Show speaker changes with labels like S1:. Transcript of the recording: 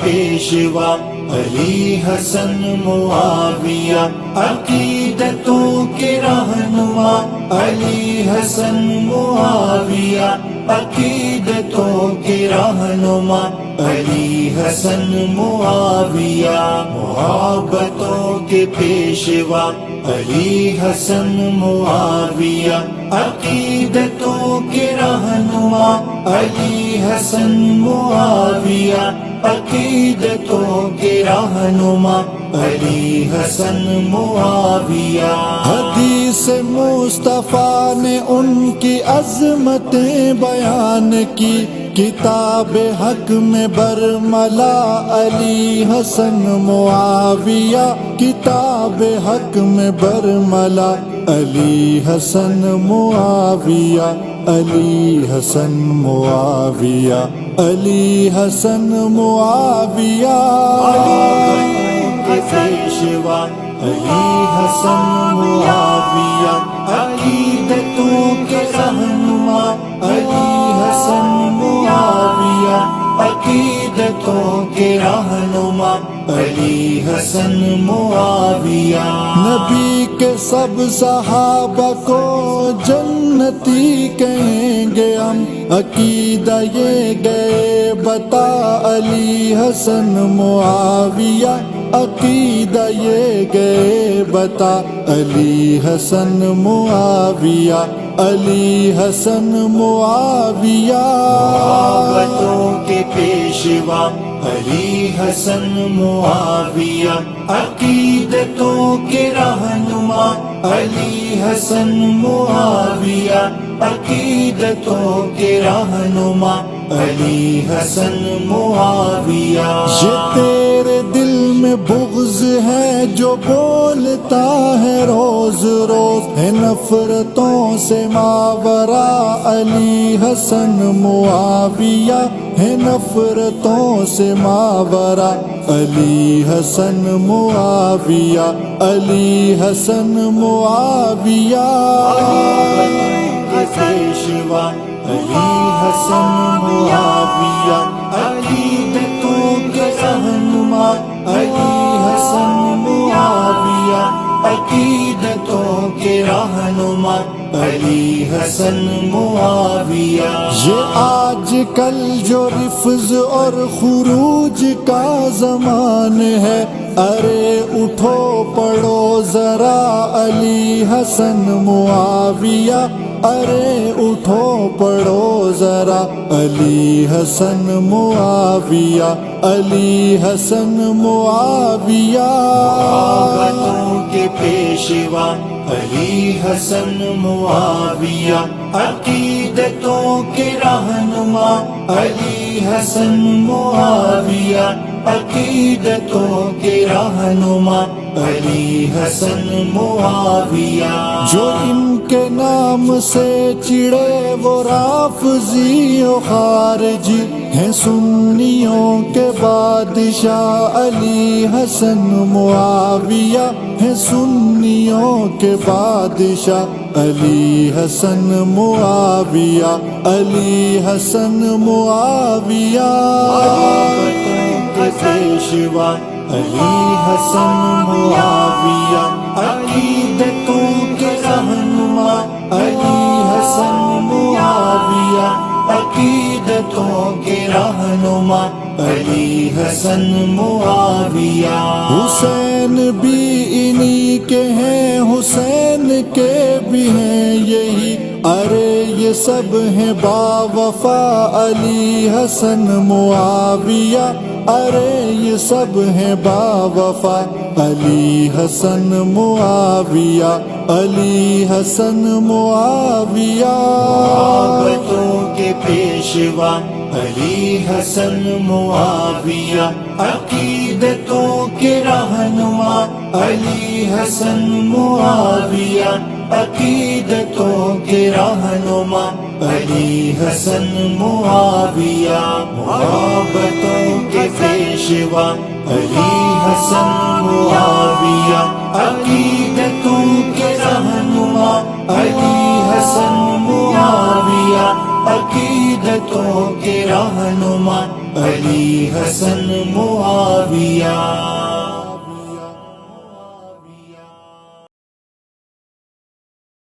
S1: پیشوا علی حسن معاویہ، عقیدتوں کے رہنما علی حسن معاویہ، عقیدتوں کے رہنما علی حسن معاویہ، محبتوں کے پیشوا علی حسن معاویہ، عقیدتوں کے رہنما علی حسن معاویہ، عقیدتوں کے رہنما علی حسن معاویہ۔
S2: حدیث مصطفیٰ نے ان کی عظمتیں بیان کی، کتاب حق میں برملا علی حسن معاویہ، کتاب حق میں برملا علی حسن معاویہ، علی حسن معاویہ، علی حسن معاویہ،
S1: پیشوا علی حسن معاویہ، عقیدتوں کے رہنما علی حسن معاویہ، عقیدتوں کے رہنما علی حسن معاویہ۔
S2: نبی کے سب صحابہ کو جنتی کہیں گے ہم، عقیدہ یہ گئے بتا علی حسن معاویہ، عقیدہ یہ گئے بتا علی حسن معاویہ، علی حسن معاویہ،
S1: محبتوں کے پیشوا علی حسن معاویہ، عقیدتوں کے رہنما علی حسن معاویہ، عقیدتوں کے رہنما علی حسن معاویہ۔
S2: یہ تیرے دل میں بغض ہے جو بولتا ہے روز روز، ہے نفرتوں سے ماورا علی حسن معاویہ، ہے نفرتوں سے ماورا علی حسن معاویہ، علی حسن معاویہ،
S1: پیشوا علی حسن معاویہ، عقیدتوں کے رہنما علی حسن معاویہ، عقیدتوں کے رہنما علی حسن معاویہ۔
S2: یہ آج کل جو رفض اور خروج کا زمان ہے، ارے اٹھو پڑھو ذرا علی حسن معاویہ، ارے اٹھو پڑھو ذرا علی حسن معاویہ، علی حسن معاویہ،
S1: محبتوں کے پیشوا علی حسن معاویہ، عقیدتوں کے رہنما علی حسن معاویہ، عقیدتوں کے رہنما علی حسن معاویہ۔
S2: جو ان کے نام سے چڑے وہ رافضی و خارجی، ہیں سنیوں کے بادشاہ علی حسن معاویہ، ہیں سنیوں کے بادشاہ علی حسن معاویہ، علی حسن معاویہ،
S1: پیشوا علی حسن معاویہ، عقیدتوں کے رہنما علی حسن معاویہ، عقیدتوں کے رہنما علی حسن معاویہ۔
S2: حسین بھی انہی کے ہیں، حسین کے بھی ہیں یہی، ارے یہ سب ہیں با وفا علی حسن معاویہ، ارے یہ سب ہیں با وفا علی حسن معاویہ، علی حسن معاویہ،
S1: محبتوں کے پیشوا علی حسن معاویہ، عقیدتوں کے رہنما علی حسن معاویہ، عقیدتوں کے رہنما علی حسن معاویہ۔ محبتوں کے پیشوا علی حسن معاویہ، عقیدتوں کے رہنما علی حسن معاویہ، عقیدتوں کے رہنما علی حسن معاویہ.